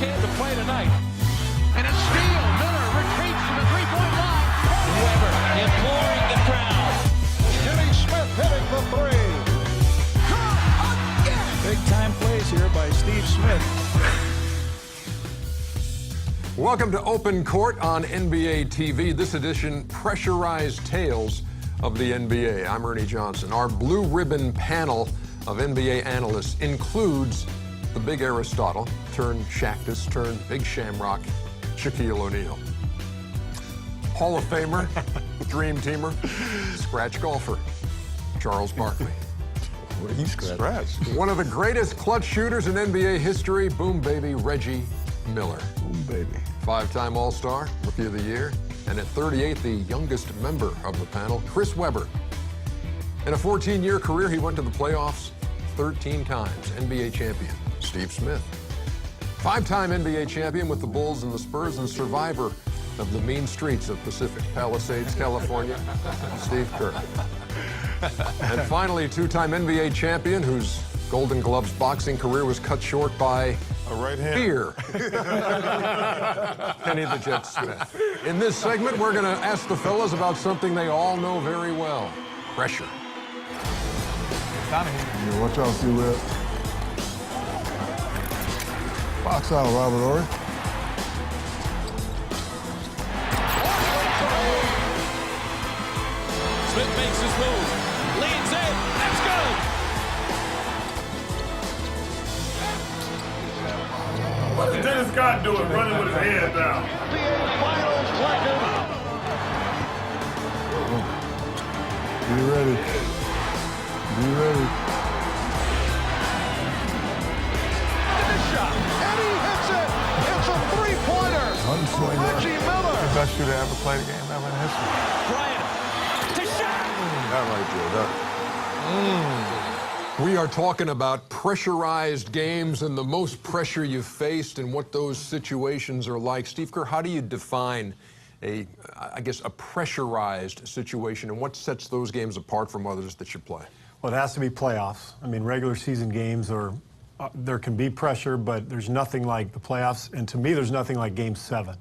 kid to play tonight. And a steal. Miller retreats to the three-point line. Weber imploring the crowd. Jimmy Smith hitting the three. Big-time plays here by Steve Smith. Welcome to Open Court on NBA TV. This edition, Pressurized Tales of the NBA. I'm Ernie Johnson. Our blue ribbon panel of NBA analysts includes the big Aristotle, turned Shactus, turned big Shamrock, Shaquille O'Neal. Hall of Famer, Dream Teamer, scratch golfer, Charles Barkley. Where you scratch? One of the greatest clutch shooters in NBA history, boom baby, Reggie Miller. Boom baby. Five-time All-Star, Rookie of the Year, and at 38, the youngest member of the panel, Chris Webber. In a 14-year career, he went to the playoffs 13 times. NBA champion, Steve Smith. Five-time NBA champion with the Bulls and the Spurs, and survivor of the mean streets of Pacific Palisades, California, Steve Kerr. And finally, two-time NBA champion whose Golden Gloves boxing career was cut short by A right hand. fear. Kenny the Jet Smith. In this segment, we're going to ask the fellas about something they all know very well: pressure. Yeah, watch out, C-Web. Box out, Robert Ory. Smith makes his move. Leans in. Let's go. What is Dennis Scott doing running with his head down? Be ready. Be ready. Shot. And he hits it. It's a three-pointer. Reggie Miller. The best shooter ever played a game ever in history. Bryant. To shot. That right there. We are talking about pressurized games and the most pressure you've faced and what those situations are like. Steve Kerr, how do you define a pressurized situation, and what sets those games apart from others that you play? Well, it has to be playoffs. I mean, regular season games are, there can be pressure, but there's nothing like the playoffs. And to me, there's nothing like Game 7.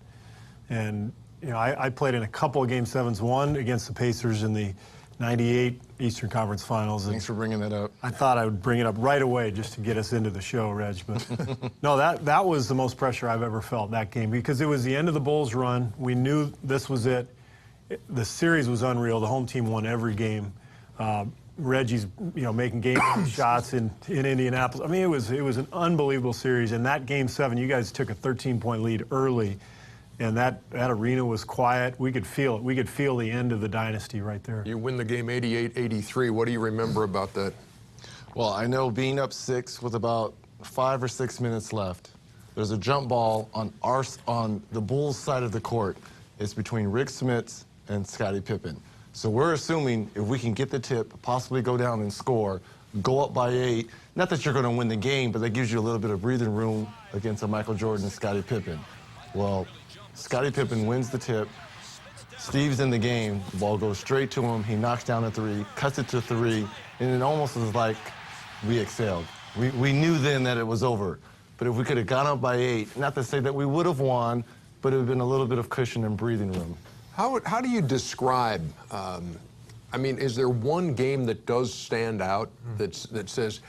And, you know, I played in a couple of Game 7s, one against the Pacers in the 98 Eastern Conference Finals. Thanks for bringing that up. I thought I would bring it up right away just to get us into the show, Reg. But no, that was the most pressure I've ever felt, that game, because it was the end of the Bulls' run. We knew this was it. The series was unreal. The home team won every game. Reggie's, making game shots in Indianapolis. I mean, it was an unbelievable series. And that Game 7, you guys took a 13-point lead early, and that arena was quiet. We could feel it. We could feel the end of the dynasty right there. You win the game 88-83. What do you remember about that? Well, I know being up 6 with about 5 or 6 minutes left. There's a jump ball on the Bulls' side of the court. It's between Rick Smits and Scottie Pippen. So we're assuming if we can get the tip, possibly go down and score, go up by 8. Not that you're going to win the game, but that gives you a little bit of breathing room against a Michael Jordan and Scottie Pippen. Well, Scottie Pippen wins the tip. Steve's in the game. The ball goes straight to him. He knocks down a 3, cuts it to 3, and it almost was like we excelled. We knew then that it was over. But if we could have gone up by 8, not to say that we would have won, but it would have been a little bit of cushion and breathing room. How do you describe, is there one game that does stand out that says,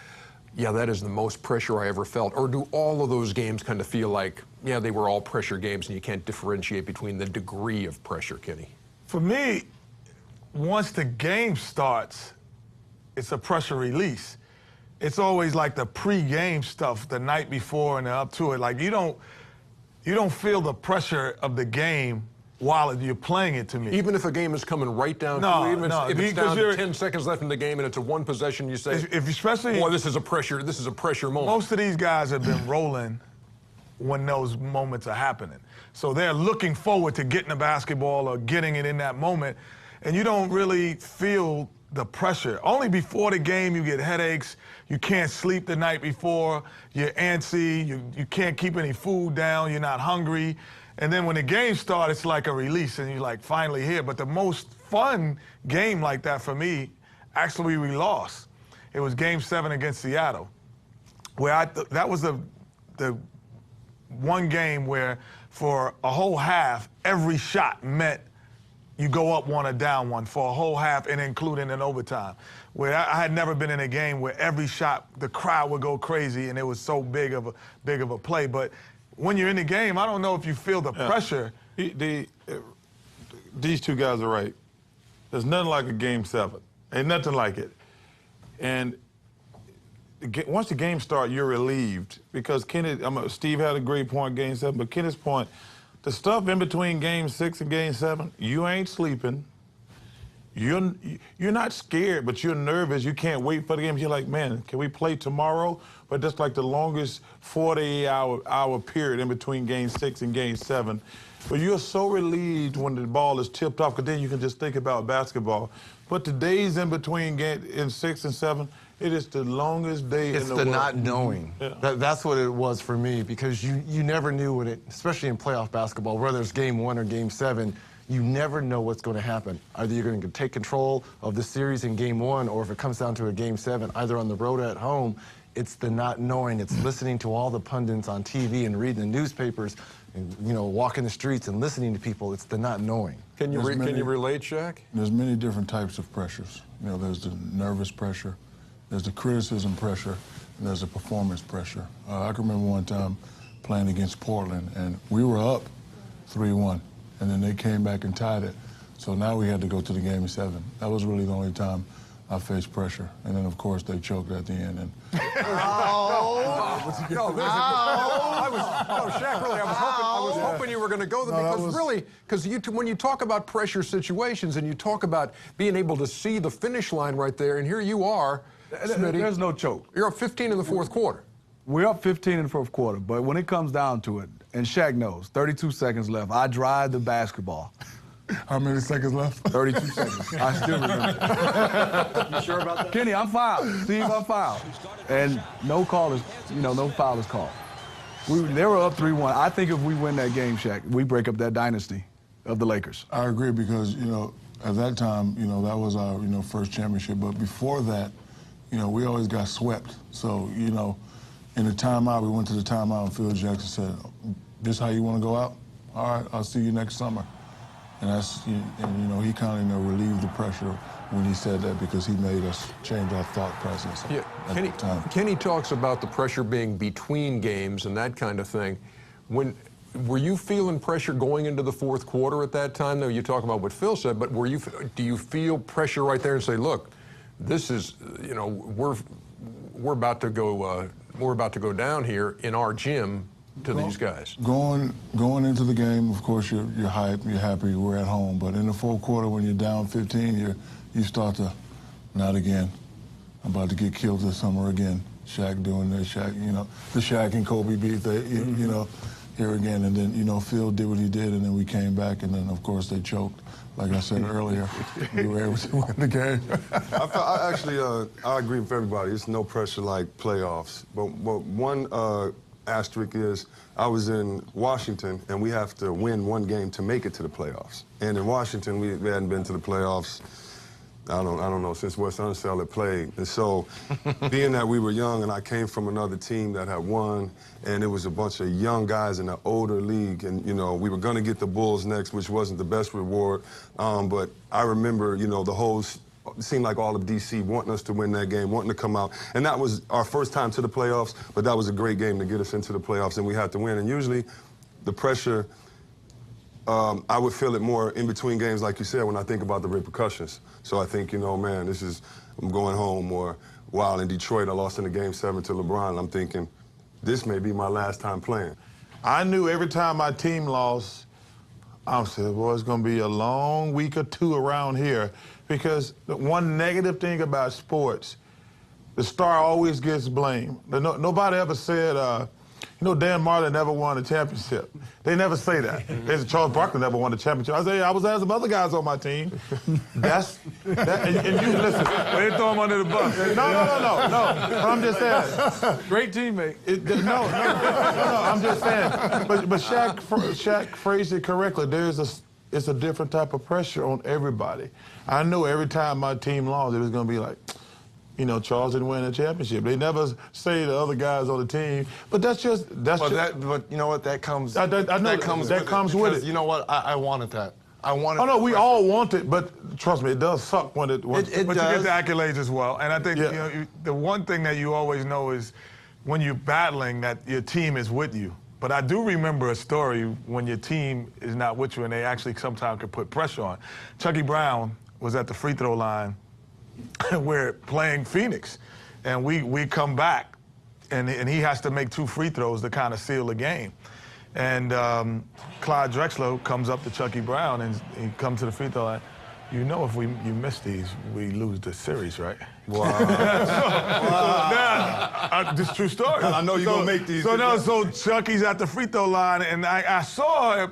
yeah, that is the most pressure I ever felt? Or do all of those games kind of feel like, yeah, they were all pressure games and you can't differentiate between the degree of pressure, Kenny? For me, once the game starts, it's a pressure release. It's always like the pre-game stuff the night before and up to it. Like you don't feel the pressure of the game while you're playing it, to me. Even if a game is coming right down to it, if it's down to 10 seconds left in the game and it's a one possession, you say, especially, boy, this is a pressure moment. Most of these guys have been rolling when those moments are happening. So they're looking forward to getting the basketball or getting it in that moment, and you don't really feel the pressure. Only before the game you get headaches, you can't sleep the night before, you're antsy, you can't keep any food down, you're not hungry. And then when the game starts, it's like a release, and you're like finally here. But the most fun game like that for me, actually we lost. It was Game 7 against Seattle, where that was the one game where for a whole half, every shot meant you go up one or down one for a whole half, and including an overtime. Where I had never been in a game where every shot, the crowd would go crazy, and it was so big of a play. But when you're in the game, I don't know if you feel the pressure. These two guys are right. There's nothing like a Game 7. Ain't nothing like it. And once the game starts, you're relieved because Steve had a great point, Game 7, but Kenneth's point, the stuff in between Game 6 and Game 7, you ain't sleeping. You're not scared, but you're nervous. You can't wait for the game. You're like, man, can we play tomorrow? But that's like the longest 48-hour period in between Game 6 and Game 7. But you're so relieved when the ball is tipped off, because then you can just think about basketball. But the days in between in 6 and 7, it is the longest day in the world. It's the not knowing. Yeah. That's what it was for me, because you never knew when especially in playoff basketball, whether it's Game 1 or Game 7, you never know what's going to happen. Either you're going to take control of the series in Game 1, or if it comes down to a Game 7, either on the road or at home, it's the not knowing. It's listening to all the pundits on TV and reading the newspapers and, walking the streets and listening to people. It's the not knowing. Can you relate, Shaq? There's many different types of pressures. There's the nervous pressure, there's the criticism pressure, and there's the performance pressure. I can remember one time playing against Portland, and we were up 3-1. And then they came back and tied it. So now we had to go to the Game 7. That was really the only time I faced pressure. And then, of course, they choked at the end. And Shaq, really, I was hoping you were going to go there, because when you talk about pressure situations and you talk about being able to see the finish line right there, and here you are, Smitty. There's no choke. You're up 15 in the fourth quarter. We're up 15 in the fourth quarter, but when it comes down to it, and Shaq knows, 32 seconds left, I drive the basketball. how many seconds left? 32 seconds. I still remember. You sure about that? Kenny, I'm fouled. Steve, I'm fouled. And no call is, no foul is called. They were up 3-1. I think if we win that game, Shaq, we break up that dynasty of the Lakers. I agree, because, at that time, that was our, first championship. But before that, we always got swept. So, in the timeout, we went to the timeout, and Phil Jackson said, "This how you want to go out? All right, I'll see you next summer." And he kind of relieved the pressure when he said that, because he made us change our thought process at the time. Kenny talks about the pressure being between games and that kind of thing. Were you feeling pressure going into the fourth quarter at that time? Though you talk about what Phil said, but do you feel pressure right there and say, "Look, this is, we're about to go down here in our gym to these guys"? Going into the game, of course, you're hyped, you're happy, we're at home. But in the fourth quarter, when you're down 15, you start to, not again. I'm about to get killed this summer again. Shaq doing this, Shaq, the Shaq and Kobe beat, here again. And then, Phil did what he did, and then we came back, and then, of course, they choked. Like I said earlier, we were able to win the game. I agree with everybody. It's no pressure like playoffs. But one asterisk is, I was in Washington, and we have to win one game to make it to the playoffs. And in Washington, we hadn't been to the playoffs, I don't know, since West Unseld had played. And so, being that we were young and I came from another team that had won, and it was a bunch of young guys in an older league, and, we were going to get the Bulls next, which wasn't the best reward. But I remember, the whole, it seemed like all of D.C. wanting us to win that game, wanting to come out. And that was our first time to the playoffs, but that was a great game to get us into the playoffs, and we had to win. And usually, the pressure, I would feel it more in between games, like you said, when I think about the repercussions. So I think, man, I'm going home. Or while in Detroit, I lost in the Game 7 to LeBron, and I'm thinking, this may be my last time playing. I knew every time my team lost, I said, well, it's going to be a long week or two around here, because the one negative thing about sports, the star always gets blamed. Nobody ever said, Dan Marlin never won a championship. They never say that. They say Charles Barkley never won a championship. I say, I was some other guys on my team. And you listen. They throw him under the bus. No. I'm just saying. Great teammate. No, I'm just saying. But Shaq phrased it correctly. It's a different type of pressure on everybody. I knew every time my team lost, it was going to be like, you know, Charles didn't win a championship. They never say the other guys on the team, but that's just. But you know what? That comes. I know that comes with it. You know what? I wanted that. I wanted. Oh no, we all want it, but trust me, it does suck when it. But you get the accolades as well, and I think you know, the one thing that you always know is when you're battling that your team is with you. But I do remember a story when your team is not with you and they actually sometimes can put pressure on. Chucky Brown was at the free throw line. We're playing Phoenix, and we come back, and he has to make 2 free throws to kind of seal the game. And Clyde Drexler comes up to Chucky Brown, and he comes to the free throw line. You know, if you miss these, we lose the series, right? Wow. This is a true story. I know you're going to make these. So Chucky's at the free throw line, and I saw him,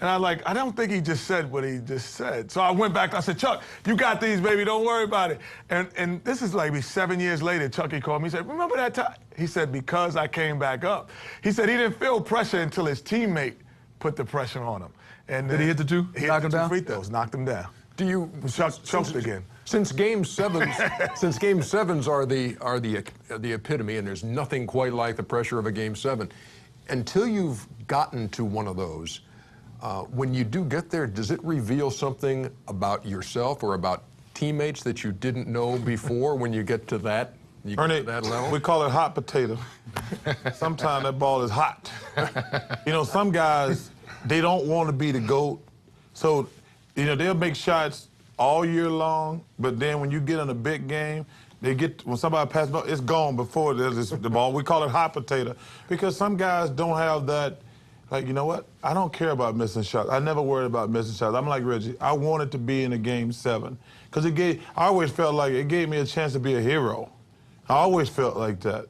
and I don't think he just said what he just said. So I went back, I said, Chuck, you got these, baby, don't worry about it. And this is like 7 years later, Chucky called me, he said, remember that time? He said, because I came back up. He said he didn't feel pressure until his teammate put the pressure on him. And Did he hit the 2? He hit the 2 free throws, knocked him down. Do you choked again? Since Game 7s are the epitome, and there's nothing quite like the pressure of a Game 7. Until you've gotten to one of those, when you do get there, does it reveal something about yourself or about teammates that you didn't know before when you get to that? Ernie, that level? we call it hot potato. Sometimes that ball is hot. You know, some guys, they don't want to be the GOAT. So, you know, they'll make shots all year long, but then when you get in a big game, when somebody passes the ball, it's gone before there's the ball. We call it hot potato because some guys don't have that, like, you know what? I don't care about missing shots. I never worried about missing shots. I'm like Reggie. I wanted to be in a Game 7 because I always felt like it gave me a chance to be a hero. I always felt like that.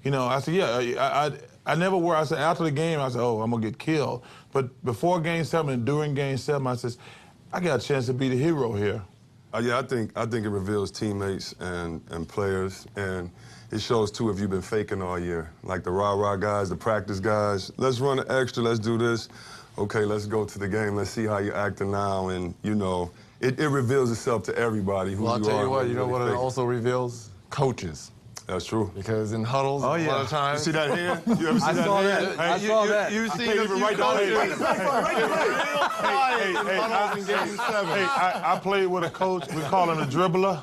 You know, I said, yeah, I never worried. I said, after the game, I said, oh, I'm going to get killed. But before Game 7 and during Game 7, I said, I got a chance to be the hero here. Yeah, I think it reveals teammates and players, and it shows too if you've been faking all year. Like the rah-rah guys, the practice guys. Let's run an extra. Let's do this. Okay, let's go to the game. Let's see how you're acting now, and you know, it reveals itself to everybody who you are. Well, I'll tell you what. You know really what it fake. also reveals? Coaches. That's true. Because in huddles, a lot of times. You see that here? You ever see I that saw here? that. I saw that. You see played the even right down here. I played with a coach. We call him a dribbler,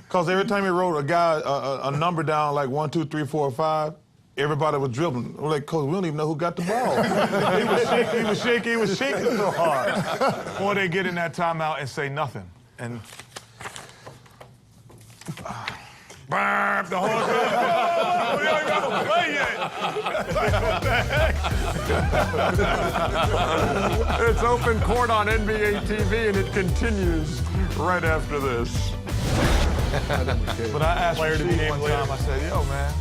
because every time he wrote a guy a number down like 1, 2, 3, 4, 5, everybody was dribbling. We're like, coach, we don't even know who got the ball. He was shaking so hard. Or they get in that timeout and say nothing. And the whole time. We ain't got to play yet. It's Open Court on NBA TV, and it continues right after this. But I asked Steve one time, I said, yo, man,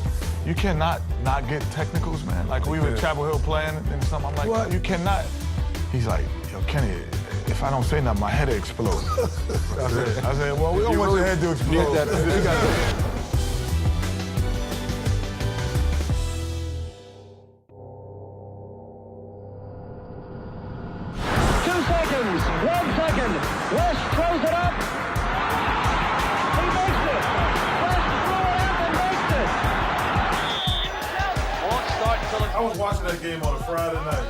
you cannot not get technicals, man. Like, we were at Chapel Hill playing and something. I'm like, what? You cannot. He's like, yo, Kenny, if I don't say nothing, my head will explode. I said, well, we don't want your head to explode. You got that. 2 seconds, 1 second. West throws it up. He makes it. West threw it up and makes it. Won't start until I was watching that game on a Friday night.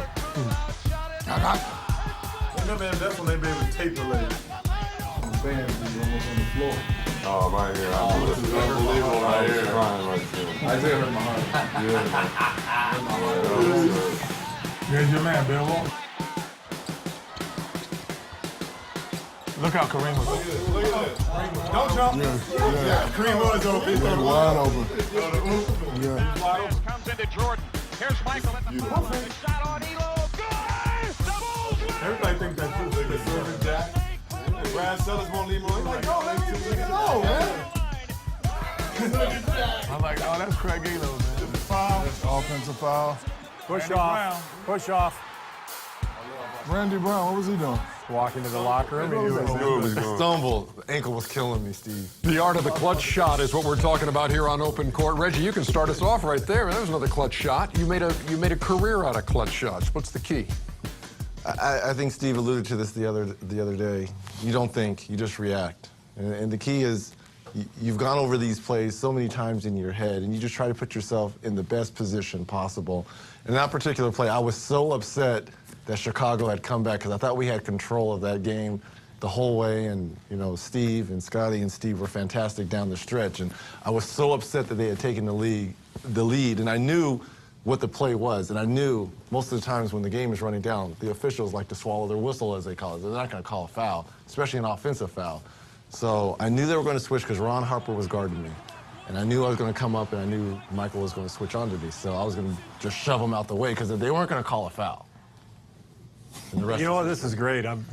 That's when they be able to tape the lady. Fans be almost on the floor. Oh, right here. This is unbelievable right here. Crying right there. Isaiah hurt my heart. Here's your man, Bill Walton. Look how Kareem was. Look at that. Don't jump. Yeah, Kareem was open. Yeah, wide open. Yeah. Comes into Jordan. Here's Michael at the front. Shot on Elo. Good! Doubles! Everybody thinks that's too big. The serving jack. Brad Sellers won't leave him alone. Like, No, let me get it on, man. I'm like, oh, that's Craig Elo, man. Foul. Offensive foul. Push off. Push off. Randy Brown, what was he doing? Walk into the locker room. And knew it was going. Stumble. The ankle was killing me, Steve. The art of the clutch shot is what we're talking about here on Open Court. Reggie, you can start us off right there. That was another clutch shot. You made a career out of clutch shots. What's the key? I think Steve alluded to this the other day. You don't think, you just react. And the key is, you've gone over these plays so many times in your head, and you just try to put yourself in the best position possible. In that particular play, I was so upset that Chicago had come back because I thought we had control of that game the whole way, and Steve and Scotty and Steve were fantastic down the stretch, and I was so upset that they had taken the lead, and I knew what the play was, and I knew most of the times when the game is running down, the officials like to swallow their whistle, as they call it. They're not going to call a foul, especially an offensive foul. So I knew they were going to switch because Ron Harper was guarding me. And I knew I was going to come up, and I knew Michael was going to switch onto me. So I was going to just shove them out the way because they weren't going to call a foul. And the rest You know what? This is great. I'm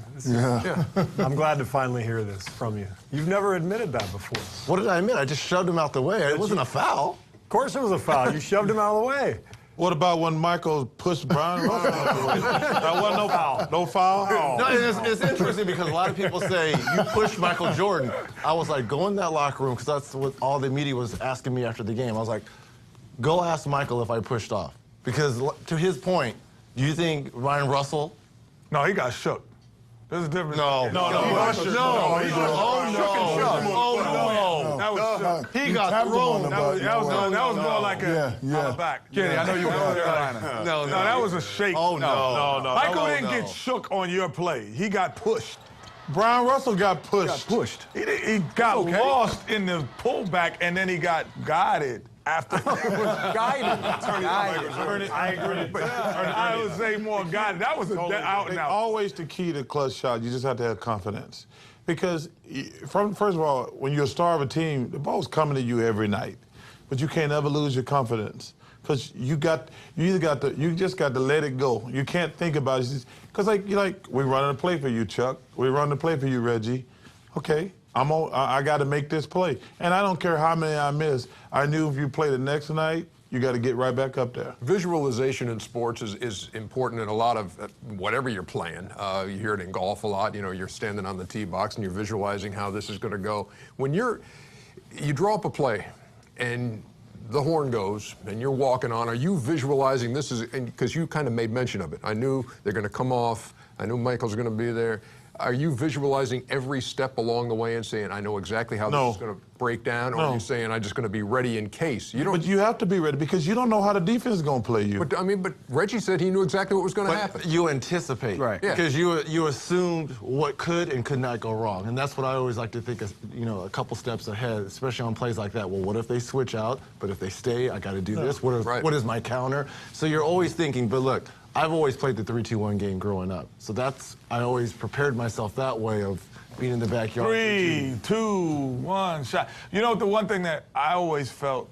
glad to finally hear this from you. You've never admitted that before. What did I admit? I just shoved him out the way. It wasn't a foul. Of course it was a foul. You shoved him out of the way. What about when Michael pushed Brian Russell out the way? That wasn't no foul. No foul? No, it's interesting because a lot of people say you pushed Michael Jordan. I was like, go in that locker room, because that's what all the media was asking me after the game. I was like, go ask Michael if I pushed off. Because to his point, do you think Ryan Russell? No, he got shook. There's a difference. No. No. That was shook. He got thrown. That was more like a back. Kenny, I know you were in Carolina. No, that was a shake. Oh, no. Michael didn't get shook on your play. He got pushed. Brian Russell got pushed. He got lost in the pullback, and then he got guided after. I agree. I would say more guided. That was out and out. Always the key to clutch shot, you just have to have confidence. Because, first of all, when you're a star of a team, the ball's coming to you every night. But you can't ever lose your confidence. Because you just got to let it go. You can't think about it. Because we're running a play for you, Chuck. We're running a play for you, Reggie. Okay, I got to make this play. And I don't care how many I miss. I knew if you play the next night, you got to get right back up there. Visualization in sports is important in a lot of whatever you're playing. You hear it in golf a lot. You're standing on the tee box and you're visualizing how this is going to go. When you draw up a play and the horn goes and you're walking on, are you visualizing this is, because you kind of made mention of it. I knew they're going to come off. I knew Michael's going to be there. Are you visualizing every step along the way and saying, I know exactly how this is going to break down? Or are you saying, I'm just going to be ready in case? But you have to be ready because you don't know how the defense is going to play you. But Reggie said he knew exactly what was going to happen. You anticipate. Right. Yeah. Because you assumed what could and could not go wrong. And that's what I always like to think of, a couple steps ahead, especially on plays like that. Well, what if they switch out? But if they stay, I got to do this. What is my counter? So you're always thinking, but look, I've always played the 3-2-1 game growing up. So I always prepared myself that way of being in the backyard. 3, 2, 1, shot. The one thing that I always felt,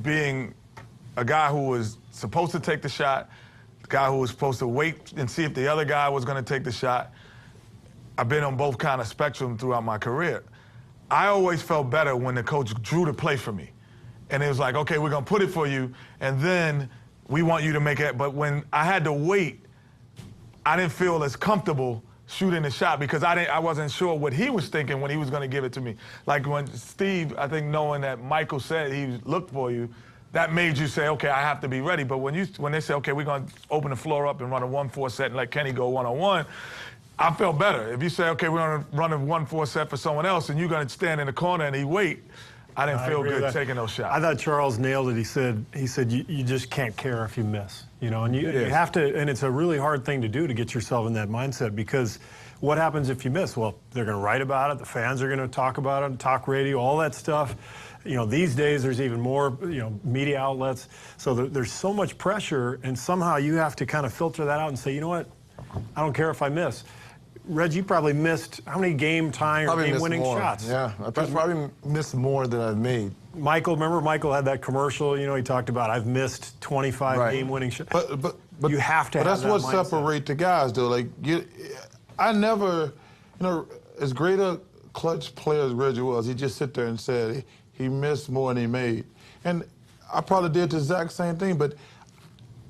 being a guy who was supposed to take the shot, the guy who was supposed to wait and see if the other guy was going to take the shot, I've been on both kind of spectrum throughout my career. I always felt better when the coach drew the play for me. And it was like, okay, we're going to put it for you, and then we want you to make it. But when I had to wait, I didn't feel as comfortable shooting the shot because I wasn't sure what he was thinking when he was going to give it to me. Like when Steve, I think knowing that Michael said he looked for you, that made you say, okay, I have to be ready. But when they say, okay, we're going to open the floor up and run a 1-4 set and let Kenny go one-on-one, I felt better. If you say, okay, we're going to run a 1-4 set for someone else and you're going to stand in the corner and he wait, I didn't feel good taking those shots. I thought Charles nailed it. He said you just can't care if you miss, and you have to, and it's a really hard thing to do to get yourself in that mindset because what happens if you miss? Well, they're going to write about it. The fans are going to talk about it, talk radio, all that stuff. These days there's even more, media outlets. So there's so much pressure, and somehow you have to kind of filter that out and say, you know what? I don't care if I miss. Reg, you probably missed how many game-tying or game-winning shots? Yeah, I probably missed more than I've made. Remember Michael had that commercial, he talked about, I've missed 25 game-winning shots. But you have to have that mindset. But that's what separates the guys, though. I never, as great a clutch player as Reggie was, he just sit there and said he missed more than he made. And I probably did the exact same thing, but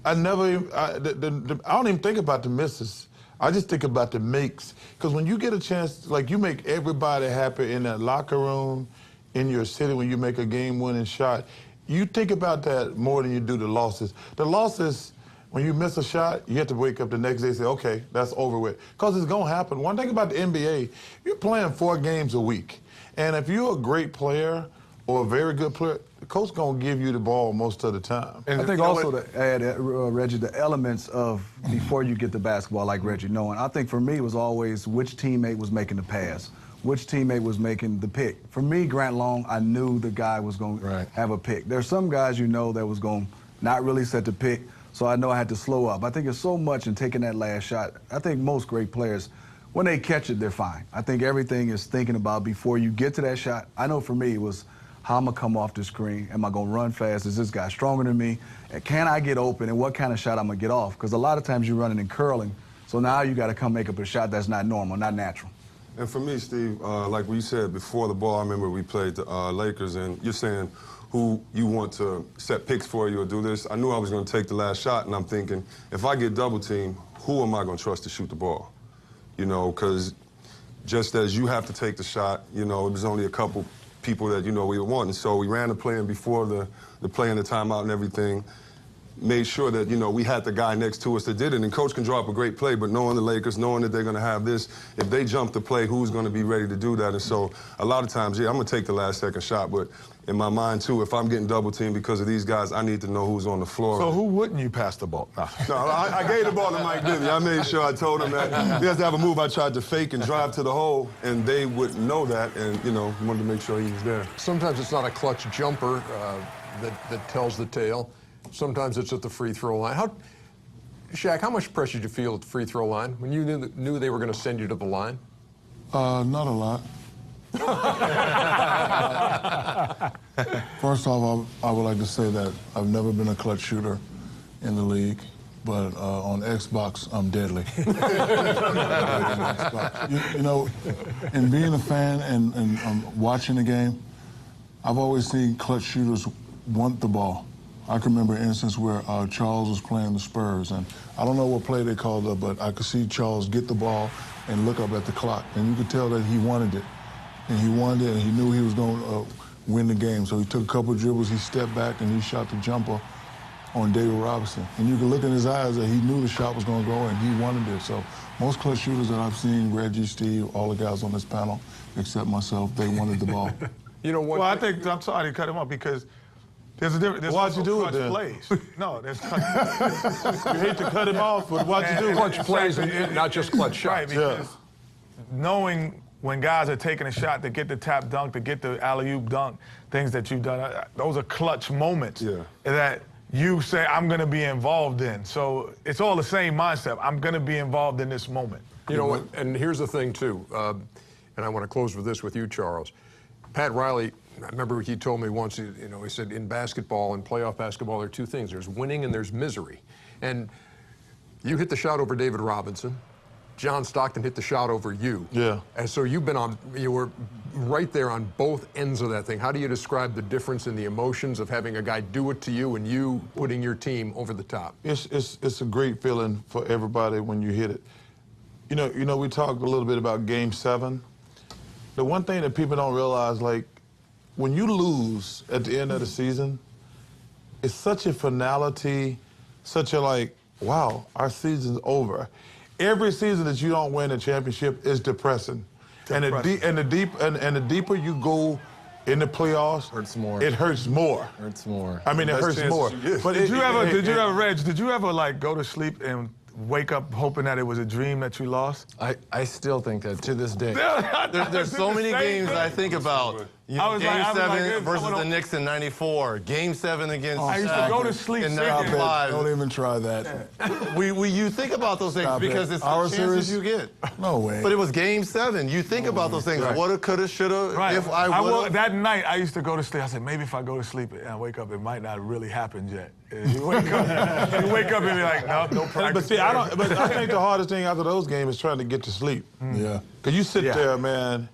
I don't even think about the misses. I just think about the makes. Because when you get a chance, you make everybody happy in that locker room, in your city, when you make a game-winning shot, you think about that more than you do the losses. The losses, when you miss a shot, you have to wake up the next day and say, okay, that's over with. Because it's going to happen. One thing about the NBA, you're playing 4 games a week. And if you're a great player or a very good player, the coach going to give you the ball most of the time. And I think also to add, Reggie, the elements of before you get the basketball, like Reggie knowing, I think for me it was always which teammate was making the pass, which teammate was making the pick. For me, Grant Long, I knew the guy was going to have a pick. There's some guys you know that was going to not really set the pick, so I know I had to slow up. I think it's so much in taking that last shot. I think most great players, when they catch it, they're fine. I think everything is thinking about before you get to that shot. I know for me it was, how am I come off the screen? Am I going to run fast? Is this guy stronger than me? And can I get open? And what kind of shot I'm going to get off? Because a lot of times you're running and curling, so now you got to come make up a shot that's not normal, not natural. And for me, Steve, like we said before the ball, I remember we played the Lakers, and you're saying who you want to set picks for you or do this. I knew I was going to take the last shot, and I'm thinking, if I get double teamed, who am I going to trust to shoot the ball? You know, because just as you have to take the shot, you know, it was only a couple people that, you know, we were wanting. So we ran the play in before the play and the timeout and everything, made sure that, you know, we had the guy next to us that did it. And coach can draw up a great play, but knowing the Lakers, knowing that they're going to have this, if they jump the play, who's going to be ready to do that? And so a lot of times, yeah, I'm going to take the last second shot, but in my mind, too, if I'm getting double teamed because of these guys, I need to know who's on the floor. So who wouldn't you pass the ball? No, I gave the ball to Mike Bibby. I made sure I told him that he has to have a move I tried to fake and drive to the hole, and they wouldn't know that, and, you know, wanted to make sure he was there. Sometimes it's not a clutch jumper that tells the tale. Sometimes it's at the free throw line. Shaq, how much pressure did you feel at the free throw line when you knew they were going to send you to the line? Not a lot. First off, I would like to say that I've never been a clutch shooter in the league, but on Xbox, I'm deadly. You know, in being a fan and watching the game, I've always seen clutch shooters want the ball. I can remember an instance where Charles was playing the Spurs, and I don't know what play they called up, but I could see Charles get the ball and look up at the clock, and you could tell that he wanted it. And he wanted it, and he knew he was going to win the game. So he took a couple of dribbles, he stepped back, and he shot the jumper on David Robinson. And you could look in his eyes that he knew the shot was going to go, and he wanted it. So most clutch shooters that I've seen, Reggie, Steve, all the guys on this panel, except myself, they wanted the ball. You know what? Well, I think, I'm sorry to cut him off because there's a difference. There's Why'd you do it then? Plays. No, there's clutch. You hate to cut him off, but why'd you do it? Clutch plays and not just clutch shots. Right, because knowing when guys are taking a shot to get the tap dunk, to get the alley-oop dunk, things that you've done, those are clutch moments that you say, I'm going to be involved in. So it's all the same mindset. I'm going to be involved in this moment. You know what? And here's the thing, too, and I want to close with this with you, Charles. Pat Riley, I remember he told me once, he said, in basketball, in playoff basketball, there are two things. There's winning and there's misery. And you hit the shot over David Robinson. John Stockton hit the shot over you. Yeah. And so you were right there on both ends of that thing. How do you describe the difference in the emotions of having a guy do it to you and you putting your team over the top? It's a great feeling for everybody when you hit it. You know, we talked a little bit about Game 7. The one thing that people don't realize, like, when you lose at the end of the season, it's such a finality, such a like, wow, our season's over. Every season that you don't win a championship is depressing. And the deeper you go in the playoffs, hurts more. It hurts more. Hurts more. I mean, it hurts more. But did you ever like go to sleep and wake up hoping that it was a dream that you lost? I still think that to this day. There's so many games I think about. Game 7 versus the Knicks in '94. Game 7 against I used to go to sleep in thinking. '95. Don't even try that. You think about those things because it's the chances you get. No way. But it was Game 7. You think about those things. Right. Woulda, coulda, shoulda. Right. If I woulda. That night, I used to go to sleep. I said, maybe if I go to sleep and I wake up, it might not really happen yet. You wake up and be like, no practice. But see, But I think the hardest thing after those games is trying to get to sleep. Yeah. Because you sit there, man,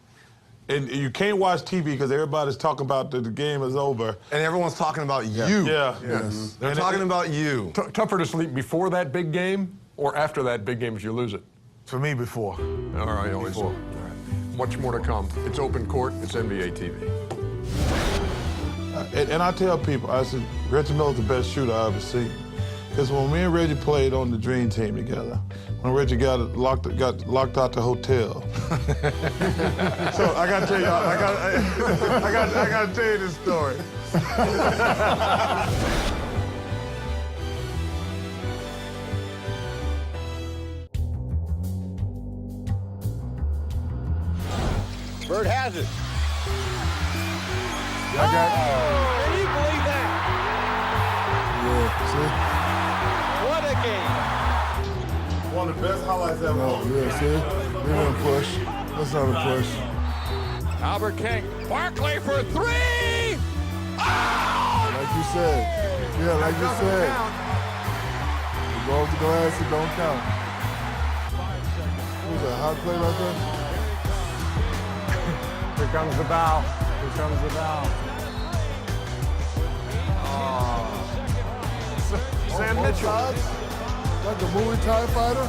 and you can't watch TV because everybody's talking about the game is over. And everyone's talking about you. Yeah. Yes. They're talking about you. Tougher to sleep before that big game or after that big game if you lose it? For me, before. All right, always. Before. All right. Much more to come. It's Open Court. It's NBA TV. And I tell people, I said, Reginald's the best shooter I ever seen. Because when me and Reggie played on the Dream Team together, when Reggie got locked out the hotel. So I gotta tell y'all, I gotta tell you this story. Bird has it. I got Can you believe that? Yeah, What a game. One of the best highlights ever. see? No, yeah, see? We didn't push. That's not a push. Albert King. Barkley for three. Oh! Like you said. Yeah, like you said. You go off the glass, it don't count. What was that, hot play right there? Here comes the bow. Here comes the bow. Sam Both Mitchell. sides? Like the movie TIE Fighter?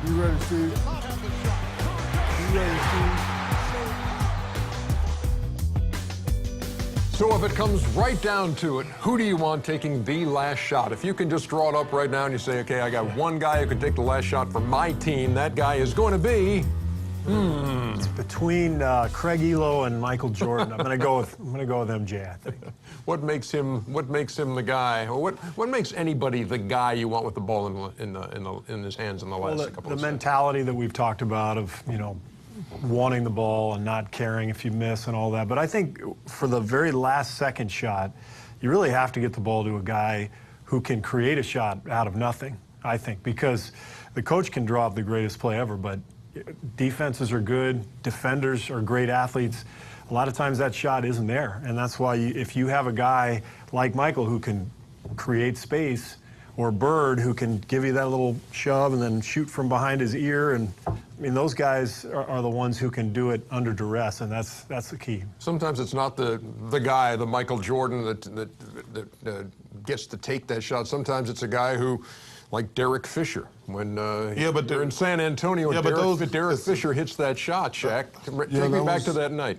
You ready, Steve? You ready, Steve? So if it comes right down to it, who do you want taking the last shot? If you can just draw it up right now and you say, okay, I got one guy who can take the last shot for my team, that guy is going to be... It's between Craig Elo and Michael Jordan. I'm gonna go with MJ, I think. What makes him the guy, or what makes anybody the guy you want with the ball in his hands in the last couple of seconds? The mentality that we've talked about of, wanting the ball and not caring if you miss and all that. But I think for the very last second shot, you really have to get the ball to a guy who can create a shot out of nothing, I think, because the coach can draw up the greatest play ever, but defenses are good, defenders are great athletes. A lot of times that shot isn't there, and that's why if you have a guy like Michael who can create space, or Bird who can give you that little shove and then shoot from behind his ear, and I mean those guys are the ones who can do it under duress, and that's the key. Sometimes it's not the guy, the Michael Jordan that gets to take that shot. Sometimes it's a guy who, like Derek Fisher, when they're in San Antonio, and Derek Fisher hits that shot, Shaq. Take me back to that night.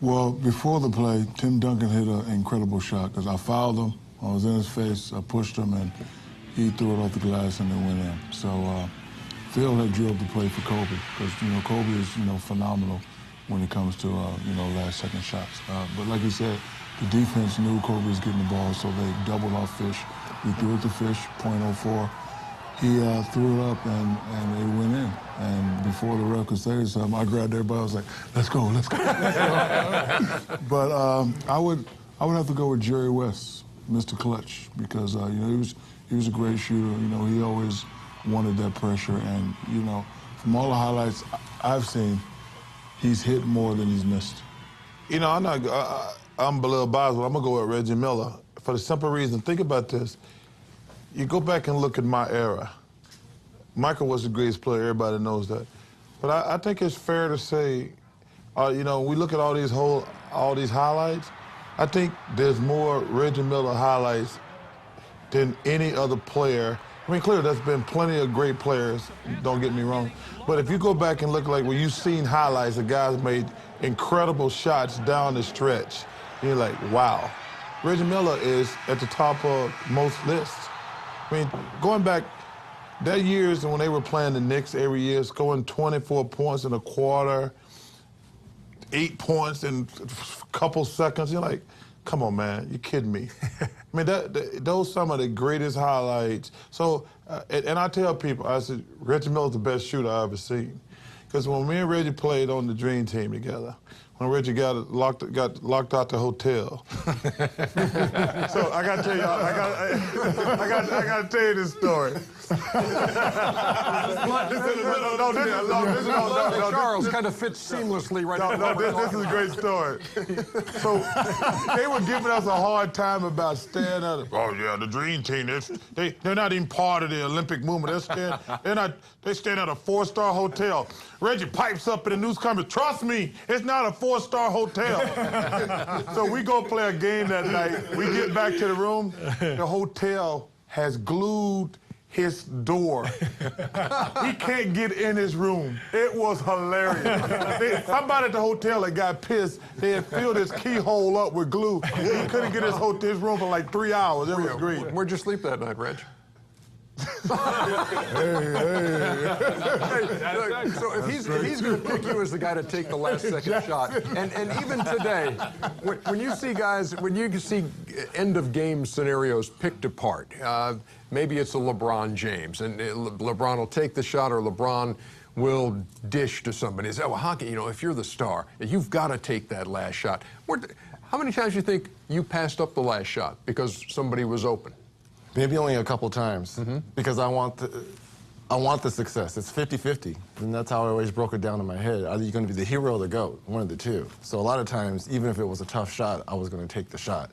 Well, before the play, Tim Duncan hit an incredible shot because I fouled him. I was in his face, I pushed him, and he threw it off the glass and it went in. So Phil had drilled the play for Kobe because, Kobe is, phenomenal when it comes to, last second shots. But like he said, the defense knew Kobe was getting the ball, so they doubled off Fish. We threw it to Fish, .04. He threw it up and it went in. And before the ref could say something, I grabbed everybody. I was like, let's go, let's go. But I would have to go with Jerry West, Mr. Clutch, because he was a great shooter. He always wanted that pressure, and from all the highlights I've seen, he's hit more than he's missed. I'm a little biased, but I'm gonna go with Reggie Miller for the simple reason. Think about this. You go back and look at my era. Michael was the greatest player. Everybody knows that. But I think it's fair to say, we look at all these highlights. I think there's more Reggie Miller highlights than any other player. I mean, clearly, there's been plenty of great players, don't get me wrong. But if you go back and look when you've seen highlights, the guys made incredible shots down the stretch. You're like, wow. Reggie Miller is at the top of most lists. I mean, going back, that years when they were playing the Knicks every year, scoring 24 points in a quarter, 8 points in a couple seconds. You're like, come on, man, you're kidding me. I mean, those some of the greatest highlights. So, and I tell people, I said, Reggie Miller's the best shooter I've ever seen. Because when me and Reggie played on the Dream Team together, when Reggie got locked out the hotel. So I gotta tell y'all, I gotta tell you this story. Charles kind of fits seamlessly right now. This is a great story. So they were giving us a hard time about staying at the Dream Team. They're not even part of the Olympic movement. They're staying at a 4-star hotel. Reggie pipes up in the news conference, trust me, it's not a 4-star hotel. So we go play a game that night. We get back to the room. The hotel has glued his door. He can't get in his room. It was hilarious. Somebody at the hotel that got pissed, they had filled his keyhole up with glue. He couldn't get his room for like 3 hours. It was great. Where'd you sleep that night, Reg? So if he's going to pick you as the guy to take the last second shot, and even today, when you see guys, when you see end of game scenarios picked apart, maybe it's a LeBron James, and LeBron will take the shot, or LeBron will dish to somebody. Say, well, how can, if you're the star, you've got to take that last shot. How many times do you think you passed up the last shot because somebody was open? Maybe only a couple times, because I want the success. It's 50-50, and that's how I always broke it down in my head. Either you're going to be the hero or the GOAT, one of the two. So a lot of times, even if it was a tough shot, I was going to take the shot.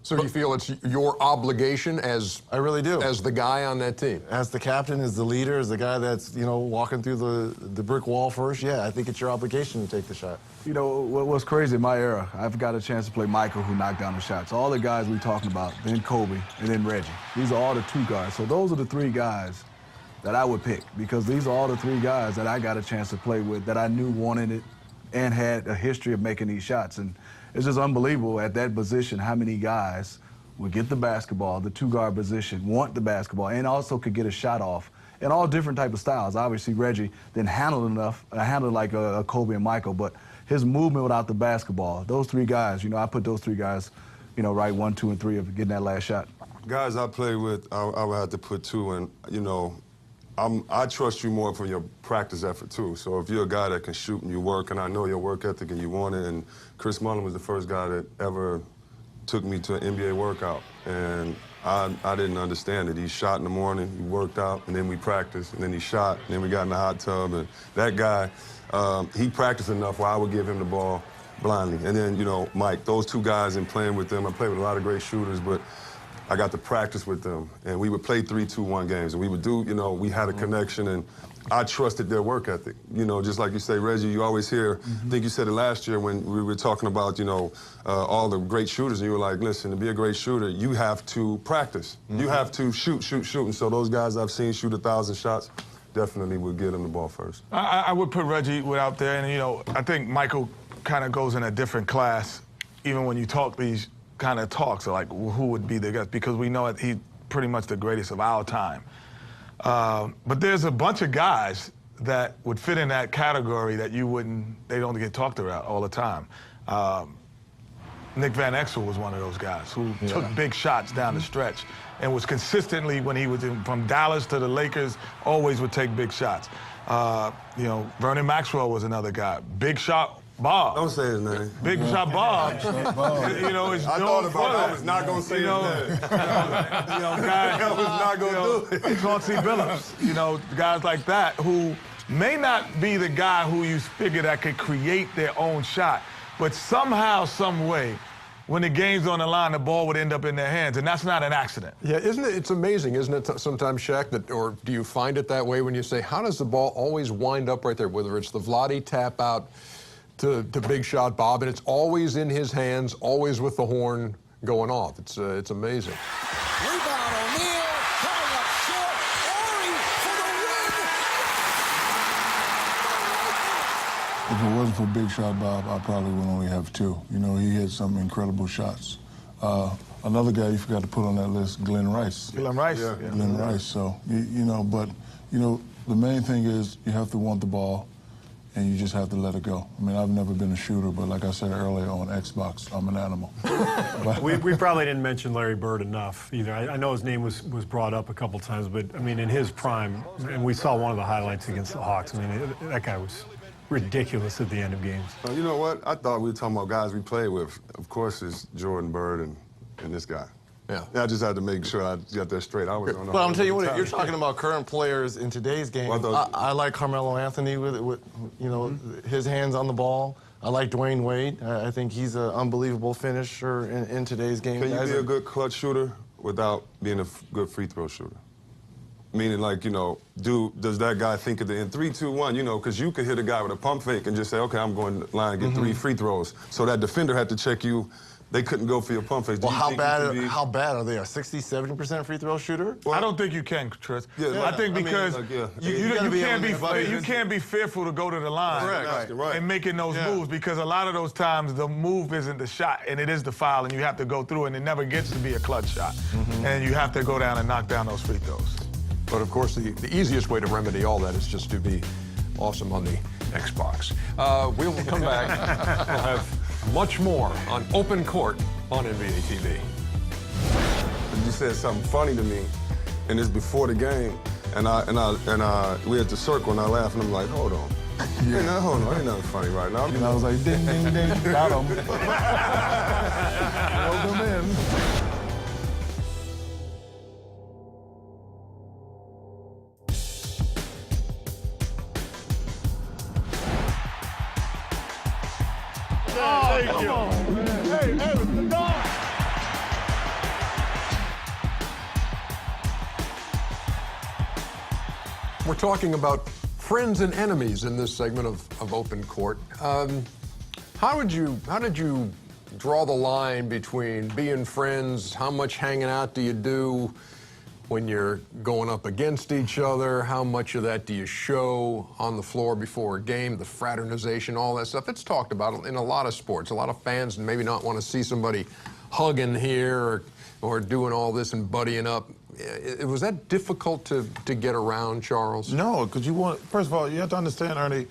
So you feel it's your obligation as I really do, as the guy on that team, as the captain, as the leader, as the guy that's walking through the brick wall first. Yeah, I think it's your obligation to take the shot. What's crazy in my era, I've got a chance to play Michael, who knocked down the shots. All the guys we're talking about, then Kobe, and then Reggie. These are all the two guards. So those are the three guys that I would pick, because these are all the three guys that I got a chance to play with, that I knew wanted it and had a history of making these shots. And it's just unbelievable at that position how many guys would get the basketball, the two-guard position, want the basketball, and also could get a shot off in all different type of styles. Obviously, Reggie didn't handle like a Kobe and Michael, but his movement without the basketball, those three guys, I put those three guys, right 1, 2, and 3 of getting that last shot. Guys I play with, I would have to put 2, and I trust you more from your practice effort too. So if you're a guy that can shoot and you work, and I know your work ethic and you want it, and Chris Mullin was the first guy that ever took me to an NBA workout, and I didn't understand it. He shot in the morning, he worked out, and then we practiced, and then he shot, and then we got in the hot tub, and that guy, he practiced enough where I would give him the ball blindly. And then, Mike, those two guys, and playing with them, I played with a lot of great shooters, but I got to practice with them, and we would play 3-2-1 games, and we would do, we had a connection, and I trusted their work ethic. Just like you say, Reggie, you always hear, I think you said it last year when we were talking about, all the great shooters, and you were like, listen, to be a great shooter, you have to practice. You have to shoot. And so those guys I've seen shoot 1,000 shots, definitely would get them the ball first. I would put Reggie out there, and, I think Michael kind of goes in a different class, even when you talk these kind of talks, like who would be the guy, because we know that he's pretty much the greatest of our time. But there's a bunch of guys that would fit in that category that they don't get talked about all the time. Nick Van Exel was one of those guys who took big shots down the stretch and was consistently, when he was from Dallas to the Lakers, always would take big shots. Vernon Maxwell was another guy. Big shot Bob. Don't say his name. Big shot Bob. I thought about it. I was not going to say his name. Guys, I was not going to do it. Chauncey Billups, guys like that who may not be the guy who you figure that could create their own shot, but somehow, some way, when the game's on the line, the ball would end up in their hands, and that's not an accident. Yeah, it's amazing, isn't it, sometimes, Shaq, or do you find it that way when you say, how does the ball always wind up right there, whether it's the Vlade tap out to big shot Bob, and it's always in his hands, always with the horn going off. It's amazing. Rebound, O'Neal, coming up short. Ori for the win. If it wasn't for Big Shot Bob, I probably would only have 2. He had some incredible shots. Another guy you forgot to put on that list, Glenn Rice. Glenn Rice? Yeah. Glenn Rice. So, the main thing is you have to want the ball, and you just have to let it go. I mean, I've never been a shooter, but like I said earlier on Xbox, I'm an animal. We probably didn't mention Larry Bird enough either. I know his name was brought up a couple times, but I mean, in his prime, and we saw one of the highlights against the Hawks. I mean, that guy was ridiculous at the end of games. You know what? I thought we were talking about guys we played with. Of course, it's Jordan Bird and this guy. Yeah. I just had to make sure I got that straight. I was on the But I'm telling you what, you're talking about current players in today's game. I like Carmelo Anthony with his hands on the ball. I like Dwayne Wade. I think he's an unbelievable finisher in today's game. Can you be a good clutch shooter without being a good free throw shooter? Meaning, does that guy think of the end 3, 2, 1? Because you could hit a guy with a pump fake and just say, okay, I'm going to line and get 3 free throws. So that defender had to check you they couldn't go for your pump fakes. Do Well, you how think you could be- bad are they? A 60-70% free throw shooter? I don't think you can, Tris. Yeah, I think I mean, because like, yeah. you You gotta be can't able to be invite- you can't be fearful to go to the line Correct. Right. and making those moves, because a lot of those times the move isn't the shot and it is the foul, and you have to go through and it never gets to be a clutch shot, and you have to go down and knock down those free throws. But of course, the easiest way to remedy all that is just to be awesome on the Xbox. We will come back. We'll have much more on Open Court on NBA TV. You said something funny to me, and it's before the game, and we at the circle, and I laugh, and I'm like, hold on. Yeah. Hold on, ain't nothing funny right now. And I was like, ding, ding, ding, got him. Rolled him in. We're talking about friends and enemies in this segment of Open Court. How did you draw the line between being friends? How much hanging out do you do when you're going up against each other? How much of that do you show on the floor before a game? The fraternization, all that stuff. It's talked about in a lot of sports. A lot of fans maybe not want to see somebody hugging here or doing all this and buddying up. Was that difficult to get around, Charles? No, because first of all, you have to understand, Ernie,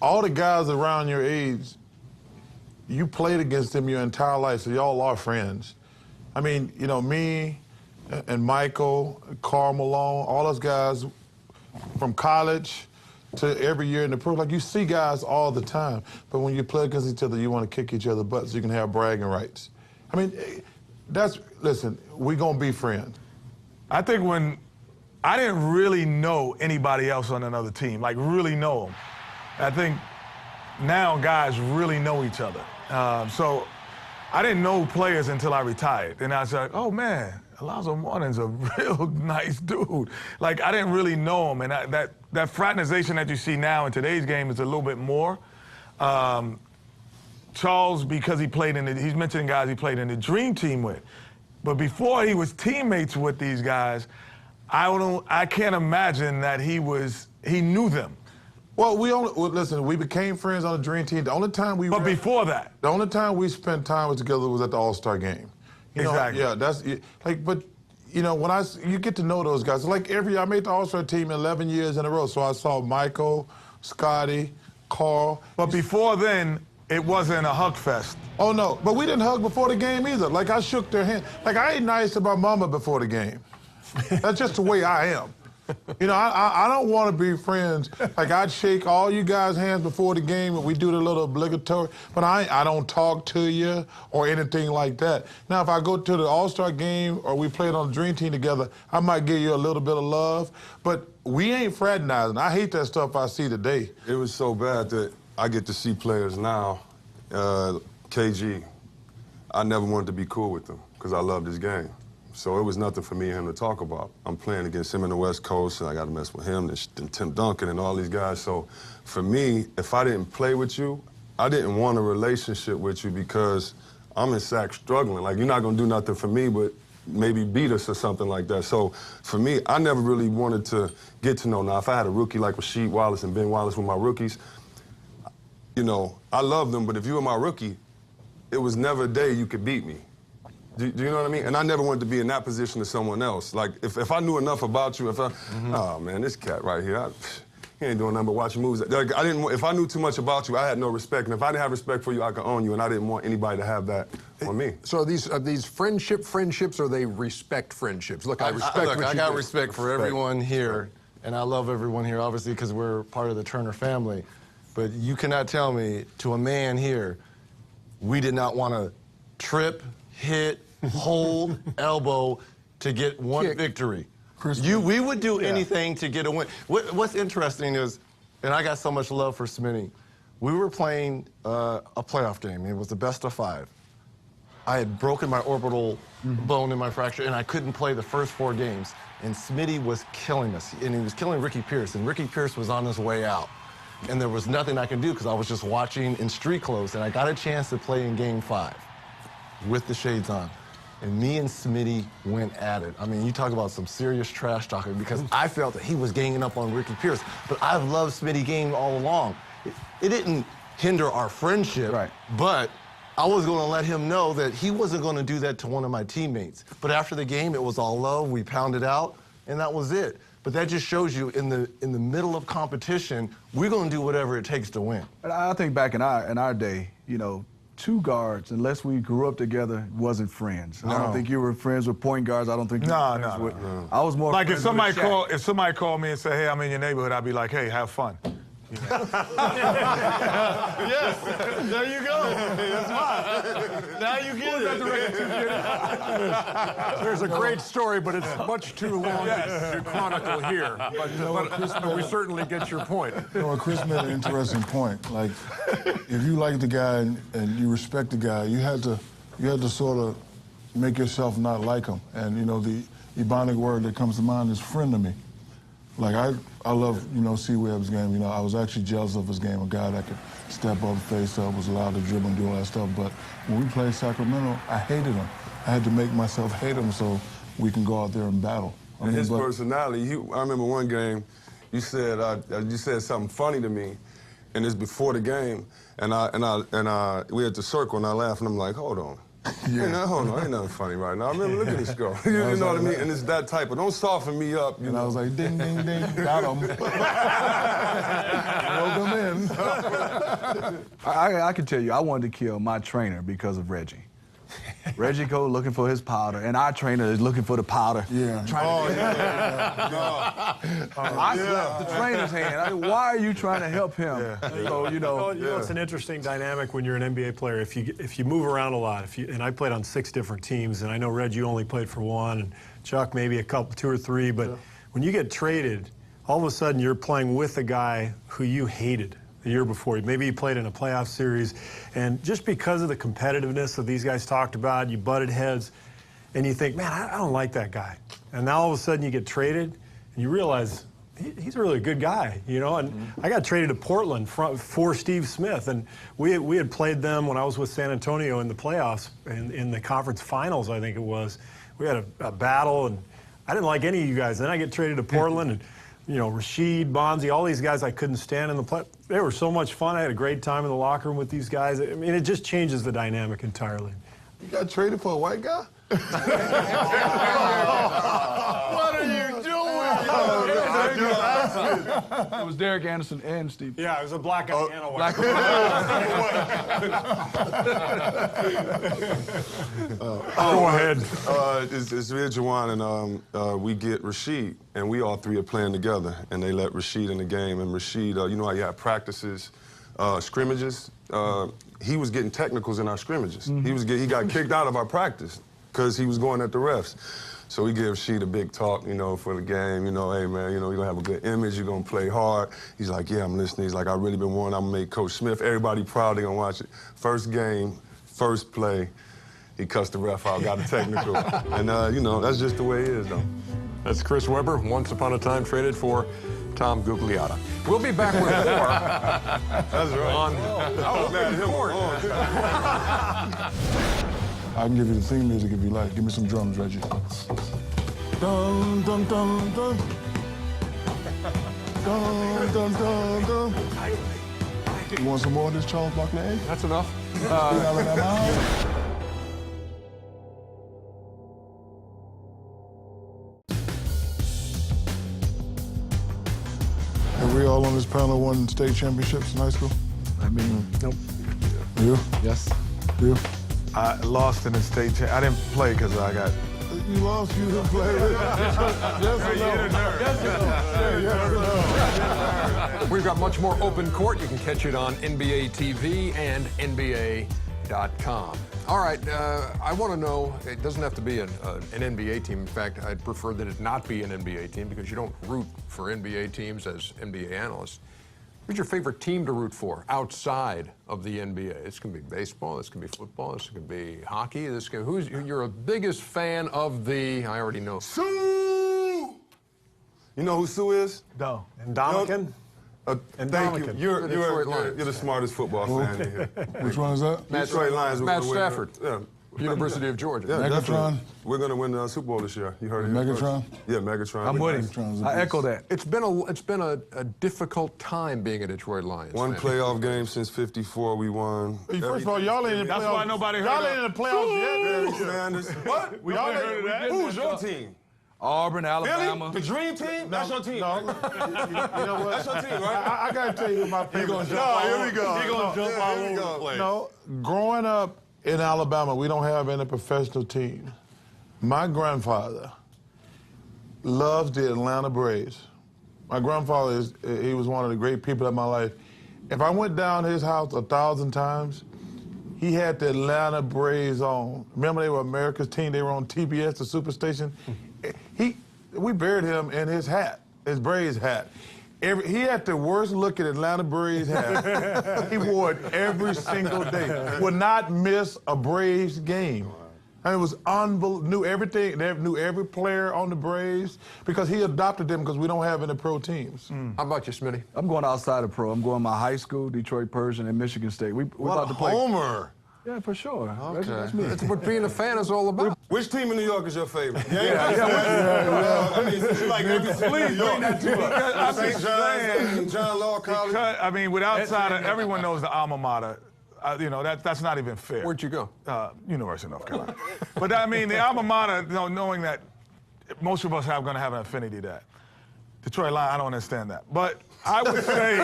all the guys around your age, you played against them your entire life, so y'all are friends. I mean, you know, me and Michael, Karl Malone, all those guys from college to every year in the pro, like you see guys all the time, but when you play against each other, you want to kick each other butts so you can have bragging rights. I mean, listen, we gonna be friends. I think when I didn't really know anybody else on another team, like really know them. I think now guys really know each other. So I didn't know players until I retired. And I was like, oh man, Alonzo Mourning's a real nice dude. Like I didn't really know him. And that fraternization that you see now in today's game is a little bit more. Charles, because he's mentioning guys he played in the Dream Team with. But before he was teammates with these guys, I can't imagine that he knew them. Well, listen, we became friends on the Dream Team. The only time we before that, the only time we spent time together was at the All-Star game. You know, exactly. Yeah, but you know, when you get to know those guys, like I made the All-Star team 11 years in a row, so I saw Michael, Scotty, Karl. But before then, it wasn't a hug fest. Oh no, but we didn't hug before the game either. Like I shook their hand. Like I ain't nice to my mama before the game. That's just the way I am. You know, I don't want to be friends. Like I'd shake all you guys' hands before the game and we do the little obligatory, but I don't talk to you or anything like that. Now, if I go to the All-Star game or we played on the Dream Team together, I might give you a little bit of love, but we ain't fraternizing. I hate that stuff I see today. It was so bad that I get to see players now. KG, I never wanted to be cool with him because I loved his game. So it was nothing for me and him to talk about. I'm playing against him in the West Coast, and I got to mess with him and Tim Duncan and all these guys. So for me, if I didn't play with you, I didn't want a relationship with you because I'm in Sac struggling. Like, you're not going to do nothing for me but maybe beat us or something like that. So for me, I never really wanted to get to know. Now, if I had a rookie like Rasheed Wallace and Ben Wallace with my rookies, you know, I love them, but if you were my rookie, it was never a day you could beat me. Do you know what I mean? And I never wanted to be in that position to someone else. Like, if I knew enough about you, oh man, this cat right here, he ain't doing nothing but watching movies. Like, if I knew too much about you, I had no respect. And if I didn't have respect for you, I could own you, and I didn't want anybody to have that on me. So are these friendships, or they respect friendships? Look, I respect what you I got do. respect for everyone here, and I love everyone here, obviously, because we're part of the Turner family. But you cannot tell me, to a man here, we did not want to trip, hit, hold, elbow to get one victory. We would do anything to get a win. What's interesting is, and I got so much love for Smitty, we were playing a playoff game. It was the best of 5. I had broken my orbital bone in my fracture, and I couldn't play the first 4 games. And Smitty was killing us, and he was killing Ricky Pierce, and Ricky Pierce was on his way out. and there was nothing I could do because I was just watching in street clothes, and I got a chance to play in Game 5 with the shades on. And me and Smitty went at it. I mean, you talk about some serious trash talking because I felt that he was ganging up on Ricky Pierce. But I've loved Smitty game all along. It didn't hinder our friendship, right. But I was going to let him know that he wasn't going to do that to one of my teammates. But after the game, it was all love. We pounded out, and that was it. But that just shows you in the middle of competition, we're going to do whatever it takes to win. And I think back in our day, you know, two guards, unless we grew up together, wasn't friends. No. I don't think you were friends with point guards. I don't think you were friends with. No. I was more Like if friends with Shaq. if somebody called me and said, "Hey, I'm in your neighborhood," I'd be like, "Hey, have fun." Yes, there you go. That's fine. Now you get it. There's a great story, but it's much too long to chronicle here. But we certainly get your point. You know, Chris made an interesting point. Like, if you like the guy and you respect the guy, you had to sort of make yourself not like him. And, you know, the Ebonic word that comes to mind is frenemy. Like, I love, you know, C-Web's game. You know, I was actually jealous of his game, a guy that could step up, face up, was allowed to dribble and do all that stuff. But when we played Sacramento, I hated him. I had to make myself hate him so we can go out there and battle. And his personality, I remember one game, you said something funny to me, and it's before the game, and we at the circle, and I laughed, and I'm like, hold on. Yeah. Hey, now, hold on, ain't nothing funny right now. I remember, look at this girl. You know what I mean? And it's that type of, don't soften me up. You know? I was like, ding, ding, ding, got him. Welcome in. I can tell you, I wanted to kill my trainer because of Reggie. Reggie go looking for his powder, and our trainer is looking for the powder. Yeah. I slapped the trainer's hand. Why are you trying to help him? Yeah. So, you know, it's an interesting dynamic when you're an NBA player. If you move around a lot, and I played on 6 different teams, and I know, Reg, you only played for 1, and Chuck maybe a couple, 2 or 3, but when you get traded, all of a sudden you're playing with a guy who you hated the year before. Maybe you played in a playoff series, and just because of the competitiveness that these guys talked about, you butted heads, and you think, man, I don't like that guy. And now all of a sudden you get traded, and you realize he's a really good guy, you know. And I got traded to Portland for Steve Smith, and we had played them when I was with San Antonio in the playoffs, in the conference finals, I think it was. We had a battle, and I didn't like any of you guys. Then I get traded to Portland, and you know, Rasheed, Bonzi, all these guys I couldn't stand in the play. They were so much fun. I had a great time in the locker room with these guys. I mean, it just changes the dynamic entirely. You got traded for a white guy? What are you doing? it was Derek Anderson and Steve. Yeah, it was a black guy and a white Go ahead. It's Red Jawan, and we get Rasheed, and we all 3 are playing together, and they let Rasheed in the game. And Rasheed, you know how you have practices, scrimmages? He was getting technicals in our scrimmages. He got kicked out of our practice because he was going at the refs. So we give Rasheed a big talk, you know, for the game. You know, hey, man, you know, you're going to have a good image. You're going to play hard. He's like, yeah, I'm listening. He's like, I've really been wanting. I'm going to make Coach Smith. Everybody proud. They're going to watch it. First game, first play, he cussed the ref out, got a technical. And, you know, that's just the way it is, though. That's Chris Webber, once upon a time traded for Tom Gugliotta. We'll be back with more. That's right. I was mad at him. I can give you the theme music if you like. Give me some drums, Reggie. Dun, dun, dun, dun. Dun, dun, dun, dun. You want some more of this Charles Barkley? That's enough. Have we all on this panel won state championships in high school? I mean, Nope. You? Yes. You? I lost in the state I didn't play because I got. You lost, you didn't play. Yes or no? We've got much more Open Court. You can catch it on NBA TV and NBA.com. All right, I want to know, it doesn't have to be an NBA team. In fact, I'd prefer that it not be an NBA team because you don't root for NBA teams as NBA analysts. Who's your favorite team to root for outside of the NBA? This can be baseball, this can be football, this can be hockey. Who's your biggest fan of the? I already know. Sue! You know who Sue is? no. And Dominican? And Thank you. Dominican. You're Detroit Lions. the smartest football fan in here. Which one is that? Detroit Lions. Matt we're gonna win Stafford. Yeah. University of Georgia. Yeah, Megatron? definitely. We're going to win the Super Bowl this year. You heard it. here Megatron? first. Yeah, Megatron. I'm with Megatron's him. a I beast. echo that. It's been a difficult time being a Detroit Lions One fan. playoff game since '54 we won. Hey, first of all, y'all ain't in the playoffs. That's why nobody heard Y'all of- ain't in the playoffs yet. Barry Sanders. What? Y'all ain't heard of that. Who's your team? Auburn, Philly? Alabama. The Dream Team? That's your team. No. right? You know what? That's your team, right? I got to tell you my favorite. gonna jump all here over- we go. he gonna jump all here we over go. the place. No, growing up in Alabama, we don't have any professional team. My grandfather loves the Atlanta Braves. My grandfather he was one of the great people in my life. If I went down his house 1,000 times, he had the Atlanta Braves on. Remember, they were America's team. They were on TBS, the Superstation. We buried him in his hat, his Braves hat. He had the worst looking Atlanta Braves hat. He wore it every single day. Would not miss a Braves game. And it was unbelievable. Knew everything. They knew every player on the Braves because he adopted them because we don't have any pro teams. How about you, Smitty? I'm going outside of pro. I'm going my high school, Detroit Persian, and Michigan State. We're about to play. Homer. Yeah, for sure. Okay. That's me. That's what being a fan is all about. Which team in New York is your favorite? Yeah. I mean, it's like every Please bring that to us. I'm St. just John's, saying. John Law College. I mean, with outside of everyone knows the alma mater. That's not even fair. Where'd you go? University of North Carolina. But I mean, the alma mater, knowing that most of us are going to have an affinity to that. Detroit Lions, I don't understand that. But I would say,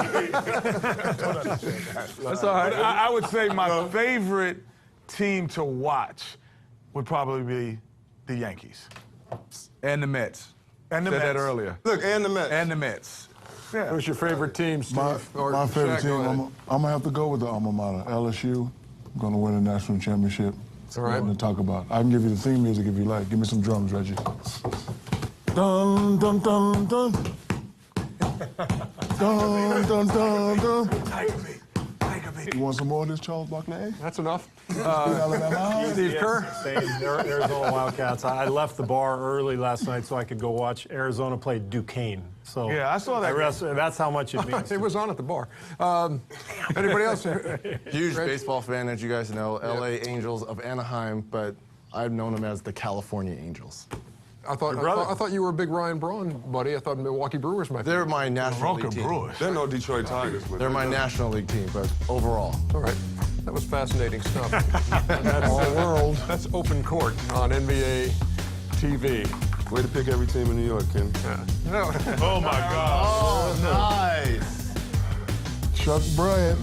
That's all right. but I would say my favorite team to watch would probably be the Yankees. And the Mets. And the Said Mets. that earlier. Look, and the Mets. And the Mets. Yeah. Who's your favorite team, Steve? My favorite Shaq, go team, ahead. I'm going to have to go with the alma mater, LSU. I'm going to win a national championship. All right. Nothing to talk about. I can give you the theme music if you like. Give me some drums, Reggie. Dun, dun, dun, dun. Dun, dun, dun, dun. You want some more of this, Charles Barkley? That's enough. Alabama. Steve Kerr? Same, Arizona Wildcats. I left the bar early last night so I could go watch Arizona play Duquesne. So Yeah, I saw that. That's how much it means. It was on at the bar. Anybody else? Huge baseball fan, as you guys know. LA Angels of Anaheim, but I've known them as the California Angels. I thought you were a big Ryan Braun buddy. I thought Milwaukee Brewers might be. They're my National Roca League team. Brewers. They're no Detroit Tigers. But They're my National League team, but overall. All right. That was fascinating stuff. That's Open Court on NBA TV. Way to pick every team in New York, Ken. No. Oh, my God. Oh, nice. Chuck Bryant.